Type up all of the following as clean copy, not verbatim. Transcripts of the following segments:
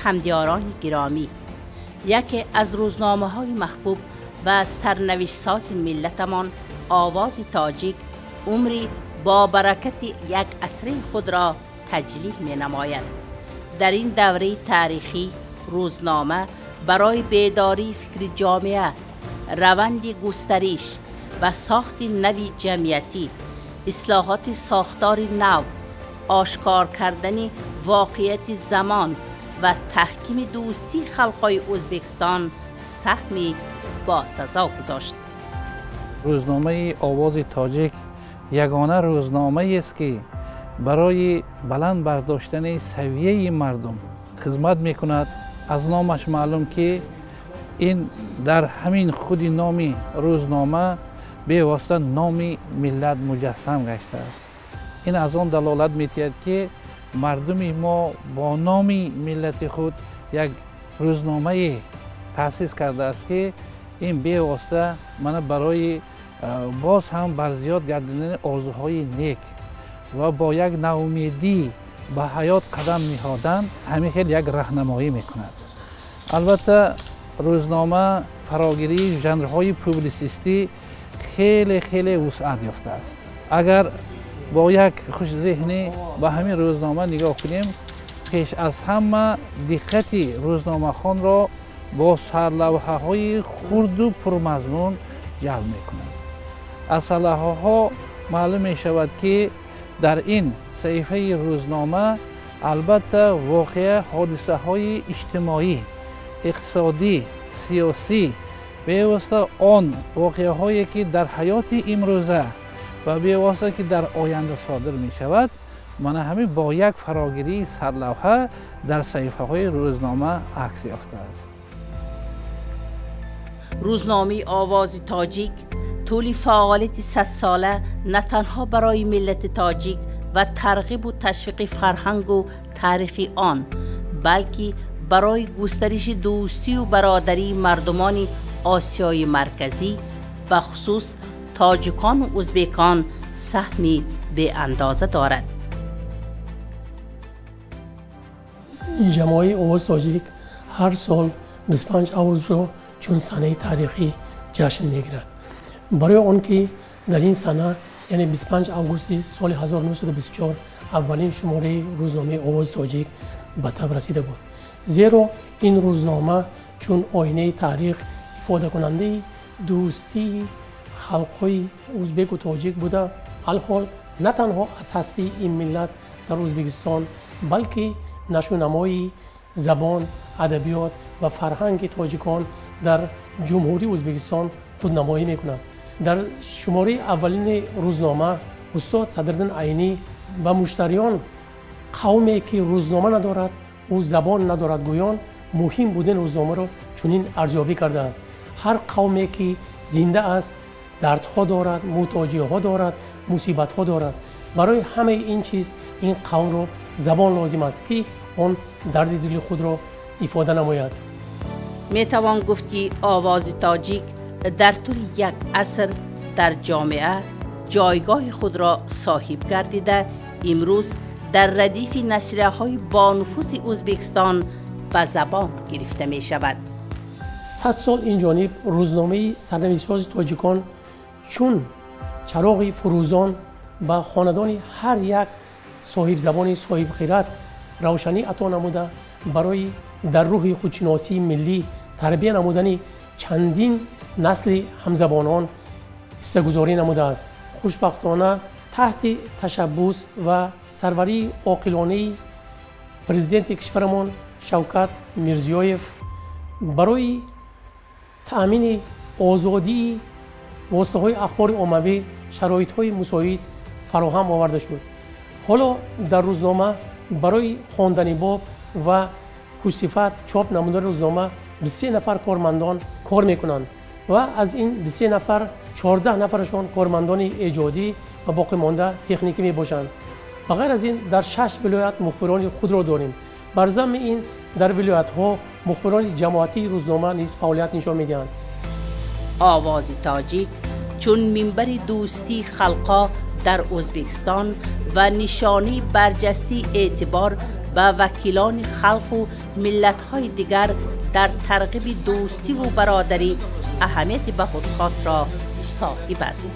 همدیاران گرامی، یکی از روزنامه‌های محبوب و سرنوشت‌ساز ملتمان آواز تاجیک عمری با برکت یک عصر خود را تجلیل می‌نماید. در این دوره تاریخی روزنامه برای بیداری فکر جامعه، روند گسترش و ساخت نوی جمعیتی، اصلاحات ساختار نو، آشکار کردن واقعیت زمان و تحکیم دوستی خلقای ازبکستان سهمی با سزا گذاشت. روزنامه آواز تاجیک یگانه روزنامه است که برای بلند برداشتن سویه مردم خدمت میکند. از نامش معلوم که این در همین خود نام روزنامه به واسطه نام ملت مجسم گشته است. این از آن دلالت می‌دهد که مردم ما با نام ملت خود یک روزنامه تأسیس کرده است که این به واسطه من برای باز هم برزیاد گردیدن آرزوهای نیک و با یک ناامیدی به حیات قدم نهادن همین خیلی یک راهنمایی میکند. البته روزنامه فراگیری ژانرهای پوبلیسیستی خیلی وسعت یافته است. اگر با یک خوش ذهنی به همین روزنامه نگاه کنیم، پیش از همه دقت روزنامه خان را با سرلوحه های خرد و پرمضمون جلب میکند. از سرلوحه ها معلوم می شود که در این صحیفه روزنامه البته واقع حادثه های اجتماعی، اقتصادی، سیاسی به واسطه آن واقعه هایی که در حیات امروزه و به واسطه که در آینده صادر می شود، من همین با یک فراگیری سرلوحه در صحیفه های روزنامه عکس یافته است. روزنامه آواز تاجیک طول فعالیت 100 ساله نه تنها برای ملت تاجیک و ترغیب و تشویق فرهنگ و تاریخ آن، بلکه برای گسترش دوستی و برادری مردمان آسیای مرکزی به خصوص تاجیکان و ازبکان سهمی به اندازه دارد. جماعه آواز تاجیک هر سال 25 آگوست را چون سنه تاریخی جشن میگیرد. برای آنکه در این سنه یعنی 25 آگوست سال 1924 اولین شماره روزنامه آواز تاجیک به تب رسیده بود. زیرا این روزنامه چون آینه تاریخ ifade کننده دوستی خلقای ازبک و تاجیک بوده، الحال نه تنها از هستی این ملت در ازبکستان بلکه نشونمایی زبان، ادبیات و فرهنگ تاجیکان در جمهوری ازبکستان خودنمایی میکند. در شماره اولین روزنامه استاد صدرالدین عینی و مشتریان قومی که روزنامه ندارد و زبان ندارد گویان مهم بودن روزنامه را چنین ارزیابی کرده است. هر قومی که زنده است دردها دارد، محتاجی‌ها دارد، مصیبت‌ها دارد. برای همه این چیز این قوم را زبان لازم است که آن درد دل خود را ifade نماید. میتوان گفت که آواز تاجیک در طول یک عصر در جامعه جایگاه خود را صاحب گردیده امروز در ردیف نشریه‌های با نفوذ ازبکستان به زبان گرفته می شود. 100 سال این جانب روزنامه سرنوشت‌ساز تاجیکان چون چراغ فروزان به خاندان هر یک صاحب زبان صاحب خیرات روشنی عطا نموده، برای در روح خودشناسی ملی تربیت نمودن چندین نسل همزبانان حصه‌گذاری نموده است. خوشبختانه تحت تشبث و سروری عاقلانه پرزیدنت کشورمان شوکت میرزیویف برای تأمین آزادی واسطه‌های اخبار عمومی شرایط‌های مساعد فراهم آورده شد. حالا در روزنامه برای خواندن باب و کش‌صفت چاپ نمودن روزنامه 23 نفر کارمندان کار میکنند و از این 23 نفر 14 نفرشان کارمندان ایجادی و باقی مانده تکنیکی می باشند. بغیر از این در 6 ولایت مخبران خود را داریم. بر ضمن این در ولایت‌ها مخبران جماعتی روزنامه نیز فعالیت نشان میدهند. آواز تاجیک چون منبر دوستی خلقا در ازبکستان و نشانه برجسته اعتبار به وکیلان خلق و ملت‌های دیگر در ترغیب دوستی و برادری اهمیت به خودخواست را صاحب است.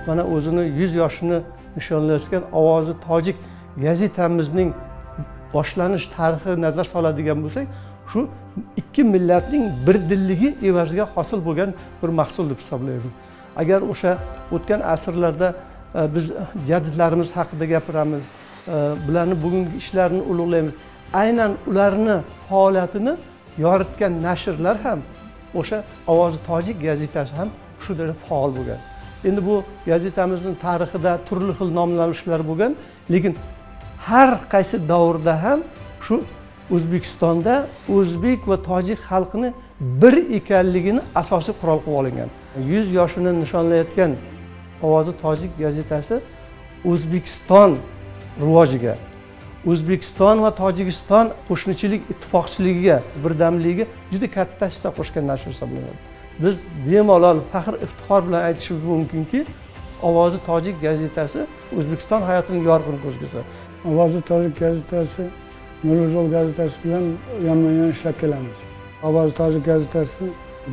Mana o'zini 100 yoshini nishonlayotgan Ovozi tojik gazetamizning boshlanish tarixi nazar soladigan bo'lsak, shu ikki millatning birdilligi evaziga hosil bo'lgan bir mahsul deb hisoblayman. Agar o'sha o'tgan asrlarda biz jadidlarimiz haqida gapiramiz, bularni bugungi ishlarini ulug'laymiz. Aynan ularni faoliyatini yoritgan nashrlar ham o'sha Ovozi tojik gazetasi ham shu darajada faol bo'lgan. Endi bu gazetamizning tarixida turli xil nomlanishlar bo'lgan, lekin har qaysi davrda ham shu O'zbekistonda o'zbek va tojik xalqini bir ekanligini asosiy qurol qilib olingan. 100 yoshini nishonlayotgan Ovozi tojik gazetasi O'zbekiston rivojiga, O'zbekiston va Tojikiston qo'shnichilik ittifoqchiligiga, birdamligiga juda katta hissa qo'shgan nashr hisoblanadi. Biz bemalol faxr iftixor bilan aytishimiz mumkinki, Ovozi tojik gazetasi O'zbekiston hayotining yorqin ko'zgusi. Ovozi tojik gazetasi Nuruzol gazetasi bilan yonma-yon ishlab kelamiz. Ovozi tojik gazetasi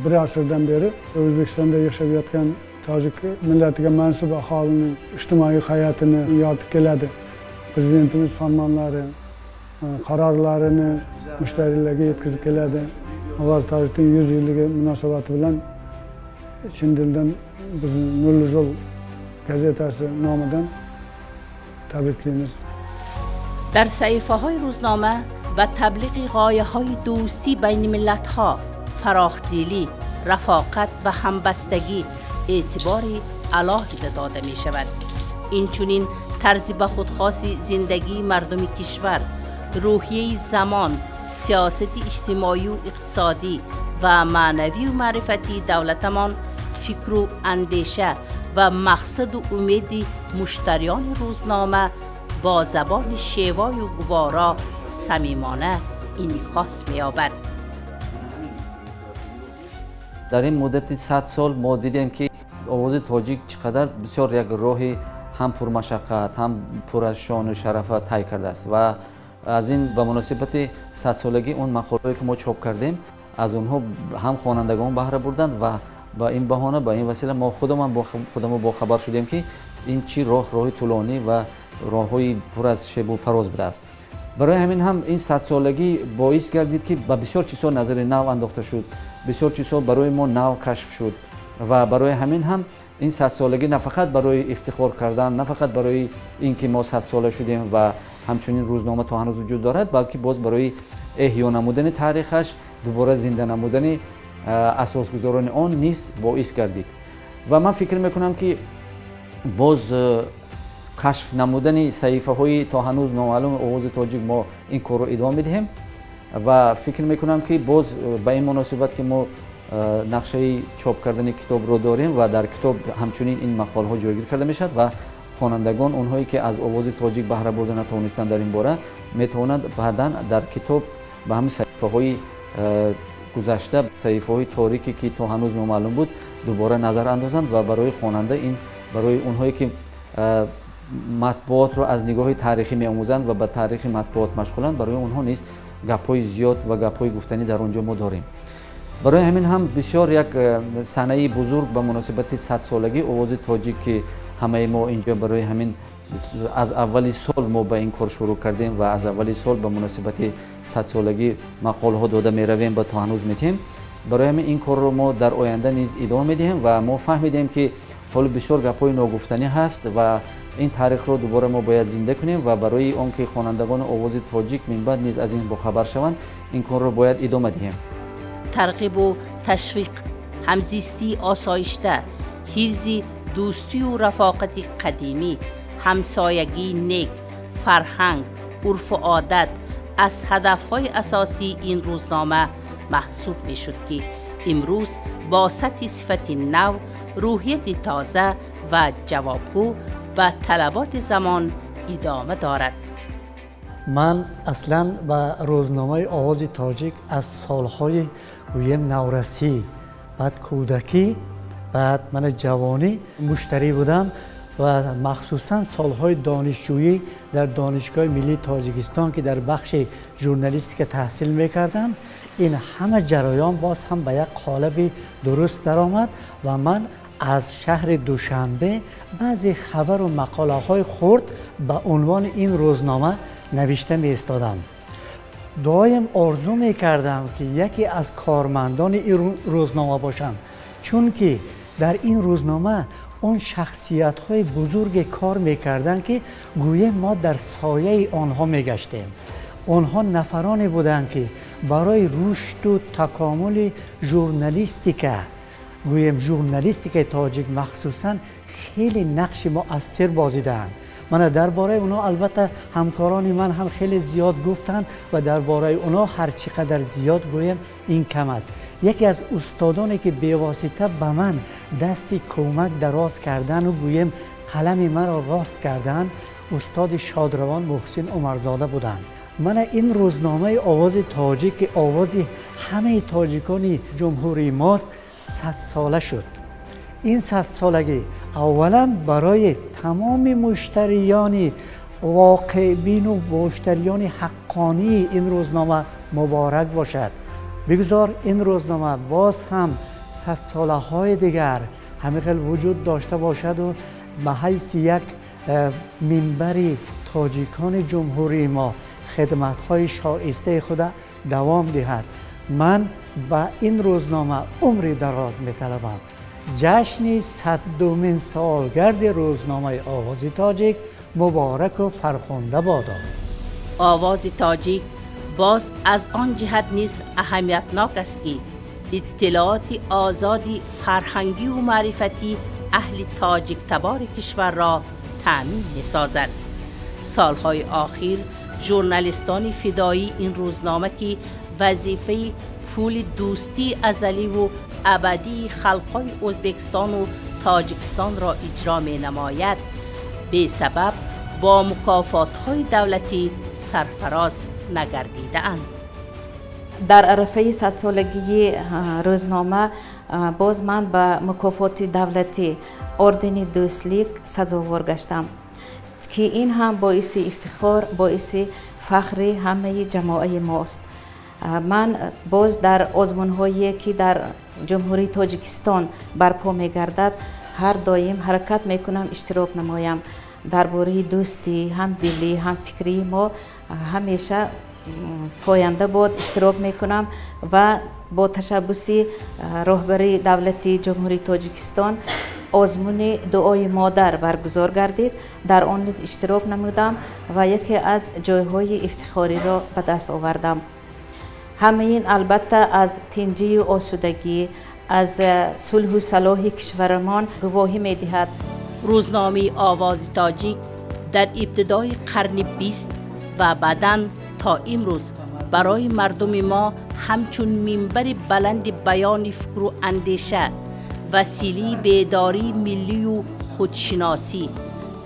bir asrdan beri O'zbekistonda yashab yotgan tojik millatiga mansub aholining ijtimoiy hayotini yoritib keladi. Prezidentimiz farmonlari, qarorlarini mushtariylarga yetkazib keladi. Ovozi tojikning 100 yilligi munosabati bilan chin dildan bizni Nurli yo'l gazetasi nomidan tabriklaymiz. در صحیفه‌های روزنامه و تبلیغ غایه‌های دوستی بین ملت‌ها، فراخ‌دلی، رفاقت و همبستگی اعتباری علاهده داده می‌شود. اینچنین طرز به خودخواست زندگی مردم کشور، روحیه زمان، سیاست اجتماعی و اقتصادی و معنوی و معرفتی دولتمان، فکر و اندیشه و مقصد و امید مشتریان روزنامه با زبان شیوای و گوارا صمیمانه انعکاس می‌یابد. در این مدت 100 سال ما دیدیم که آواز تاجیک چقدر بسیار یک راهی هم پرمشقت هم پر از شان و شرف طی کرده است و از این به مناسبت 100 سالگی اون مقاله‌ای که ما چاپ کردیم از اونها هم خوانندگان بهره بردند و با این بهانه با این وسیله ما خودمان با خبر شدیم که این چی راهی طولانی و راه‌های پر از شیب و فراز بوده است. برای همین هم این 100 سالگی باعث گردید که با بسیار چیزها نظر نو انداخته شد، بسیار چیزها برای ما نو کشف شد و برای همین هم این 100 سالگی نه فقط برای افتخار کردن، نه فقط برای اینکه ما 100 ساله شدیم و همچنین روزنامه تا هنوز وجود دارد، بلکه باز برای احیا نمودن تاریخش، دوباره زنده نمودن اساسگذاران آن نیز باعث گردید. و من فکر میکنم که باز کشف نمودن صحیفه‌های تا هنوز نامعلوم آواز تاجیک ما این کار رو ادامه میدیم و فکر میکنم که باز به این مناسبت که ما نقشه چاپ کردن کتاب رو داریم و در کتاب همچنین این مقاله ها جایگیر کرده میشد و خوانندگان اونهایی که از آواز تاجیک بهره برده نتوانستند در این باره میتوانند بعداً در کتاب به همین صحیفه‌های گذشته، صحیفه‌های تاریخی که تا هنوز نامعلوم بود دوباره نظر اندازند و برای خواننده این برای اونهایی که مطبوعات رو از نگاه تاریخی می‌آموزند و به تاریخ مطبوعات مشغولند برای اونها نیز گپ‌های زیاد و گپ‌های گفتنی در اونجا ما داریم. برای همین هم بسیار یک صحنه بزرگ به مناسبت 100 سالگی آواز تاجیک که همه ما اینجا برای همین از اولی سال ما به این کار شروع کردیم و از اولی سال به مناسبت 100 سالگی مقاله ها داده می‌رویم و تا هنوز می‌تیم. برای همین این کار رو ما در آینده نیز ادامه می‌دهیم و ما فهمیدیم که حال بسیار گپ‌های ناگفتنی هست و این تاریخ رو دوباره ما باید زنده کنیم و برای آنکه خوانندگان آواز تاجیک من بعد نیز از این باخبر شوند این کار رو باید ادامه دهیم. ترغیب و تشویق، همزیستی آسایشته، حفظ دوستی و رفاقت قدیمی، همسایگی نیک، فرهنگ، عرف و عادت از هدفهای اساسی این روزنامه محسوب می شد که امروز با سطح صفت نو، روحیت تازه و جوابگو و طلبات زمان ادامه دارد. من اصلا با روزنامه آواز تاجیک از سالهای گویم نورسی، بعد کودکی، بعد من جوانی مشتری بودم و مخصوصا سالهای دانشجویی در دانشگاه ملی تاجیکستان که در بخش ژورنالیستیک تحصیل میکردم، این همه جریان باز هم به یک قالب درست درآمد و من از شهر دوشنبه بعضی خبر و مقاله های خرد به عنوان این روزنامه نوشته می استادم. دایم آرزو می کردم که یکی از کارمندان این روزنامه باشم، چون که در این روزنامه اون شخصیت های بزرگ کار می کردن که گویا ما در سایه آنها می گشتیم. آنها نفرانی بودند که برای رشد و تکامل ژورنالیستیک گویم ژورنالیستیک تاجیک مخصوصا خیلی نقش مؤثر بازیدند. من درباره اونا البته همکاران من هم خیلی زیاد گفتن و درباره اونا هر چقدر زیاد گویم این کم است. یکی از استادانی که بی‌واسطه به من دستی کمک دراز کردن و گویم قلم من را راست کردن استاد شادروان محسن عمرزاده بودند. من این روزنامه آواز تاجیک که آواز همه تاجیکان جمهوری ماست 100 ساله شد. این 100 سالگی اولا برای تمام مشتریان واقع بین و مشتریان حقانی این روزنامه مبارک باشد. بگذار این روزنامه باز هم 100 ساله های دیگر همیشه وجود داشته باشد و به حیث یک منبر تاجیکان جمهوری ما خدمت های شایسته خود دوام دهد. من با این روزنامه عمری دراز می طلبم. جشن 100مین سالگرد روزنامه آواز تاجیک مبارک و فرخنده بادا. آواز تاجیک باز از آن جهت نیز اهمیتناک است که اطلاعات آزادی فرهنگی و معرفتی اهل تاجیک تبار کشور را تأمین می سازد. سالهای آخر ژورنالیستان فدایی این روزنامه که وظیفه پول دوستی ازلی و ابدی خلقای ازبکستان و تاجیکستان را اجرا می نماید، به سبب با مکافات‌های دولتی سرفراز نگردیده اند. در عرفه 100 سالگی روزنامه باز من به مکافات دولتی اردن دوستلیک سزاوار گشتم که این هم باعث افتخار، باعث فخر همه جماعه ماست. من باز در آزمون‌هایی که در جمهوری تاجیکستان برپا می‌گردد هر دایم حرکت می‌کنم، اشتراک نمایم. درباره دوستی هم دلی هم فکری ما همیشه پاینده بود اشتراک می‌کنم و با تشبث رهبری دولتی جمهوری تاجیکستان آزمون دعای مادر برگزار گردید، در آن نیز اشتراک نمودم و یکی از جایهای افتخاری را به دست آوردم. همه این البته از تنجی و آسودگی، از صلح و صلاح کشورمان گواهی می دهد. روزنامه آواز تاجیک در ابتدای قرن 20 و بعداً تا امروز برای مردم ما همچون منبر بلند بیان فکر و اندیشه، وسیله بیداری ملی و خودشناسی،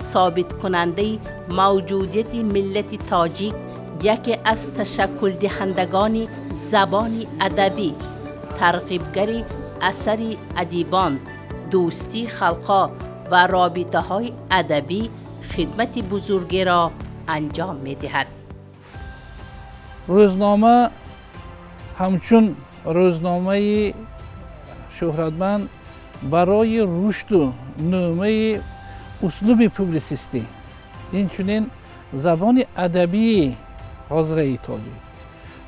ثابت کننده موجودیت ملت تاجیک، یکی از تشکل دهندگان زبان ادبی، ترغیبگر اثر ادیبان، دوستی خلقا و رابطه های ادبی خدمت بزرگی را انجام می دهد. روزنامه همچون روزنامه شهرتمند برای رشد و نمو اسلوب پوبلیسیستی، این چنین زبان ادبی حاضره تاجیک،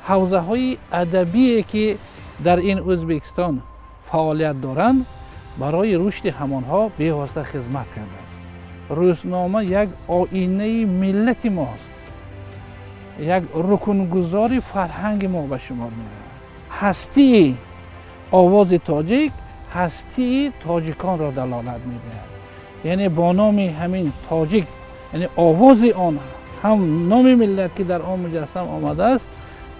حوزه های ادبی که در این ازبکستان فعالیت دارند برای رشد همانها بی‌واسطه خدمت کرده است. روزنامه یک آینه ملت ماست، یک رکنگذار فرهنگ ما به شمار می‌رود. هستی آواز تاجیک هستی تاجیکان را دلالت می‌دهد. یعنی با نام همین تاجیک، یعنی آواز آن هم نام ملت که در آن مجسم آمده است،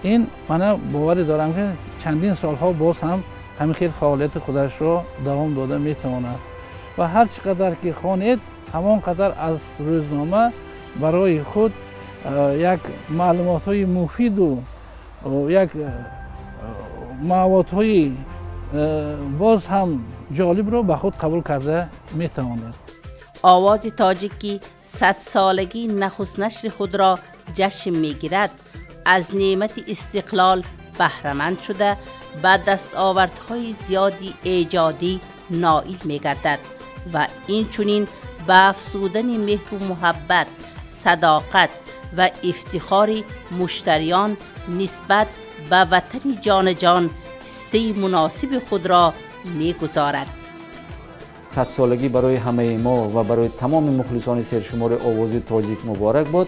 این من باور دارم که چندین سالها باز هم همین خیلی فعالیت خودش را دوام داده میتواند و هر چقدر که خوانید همان قدر از روزنامه برای خود یک معلومات های مفید و یک مواد های باز هم جالب را به خود قبول کرده میتوانید. آواز تاجیکی 100 سالگی نخست نشر خود را جشن می‌گیرد، از نعمت استقلال بهره‌مند شده به دستاوردهای زیادی ایجادی نائل می‌گردد و این چنین به افزودن مهر و محبت، صداقت و افتخار مشتریان نسبت به وطن جان حصه مناسب خود را می‌گذارد. 100 سالگی برای همه ما و برای تمام مخلصان سرشمار آواز تاجیک مبارک باد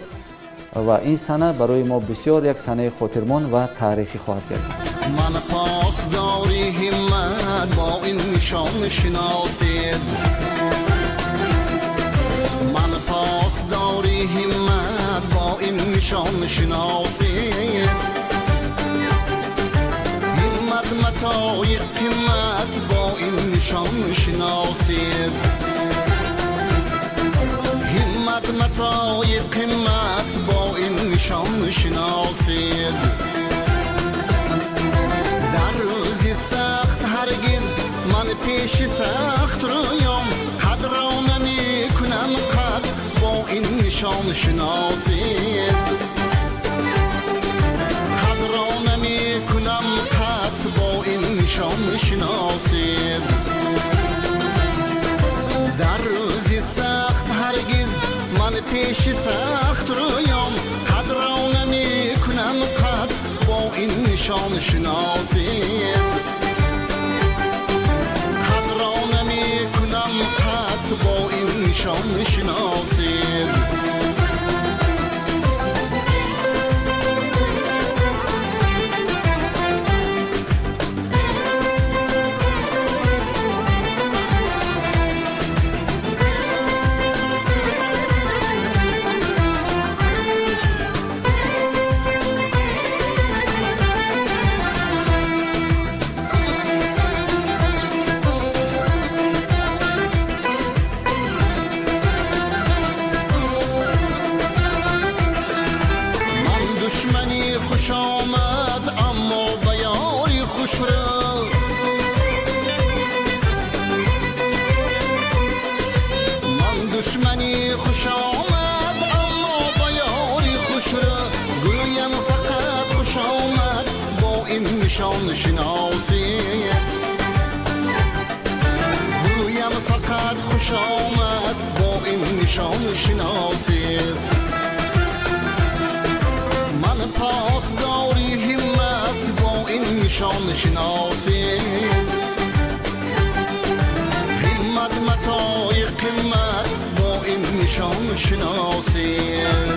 و این سنه برای ما بسیار یک سنه خاطرمان و تاریخی خواهد گردید. من پاسداری همت با این نشان شناسید، من پاسداری همت با این نشان شناسید، همت متای قیمت با این نشان شناسید، همت متای قیمت با این نشان شناسید. در روزی سخت هرگز من پیش سخت رویام، قدر را نمی کنم قد با این نشان شناسید، قدر را نمی کنم قد با این نشان شناسید. در روزی سخت هرگز من پیش سخت رویام، قدر را نمی کنم قد با این نشان شناسید، قدر را نمی کنم قد با این نشان شناسید. نشان شناسید گویم فقط خوش آمد با این نشان شناسید. من پاسداری همت با این نشان شناسید، همت متای قیمت با این نشان شناسید.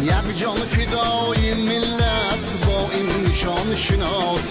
یک جان فدای ملت با این نشان شناسی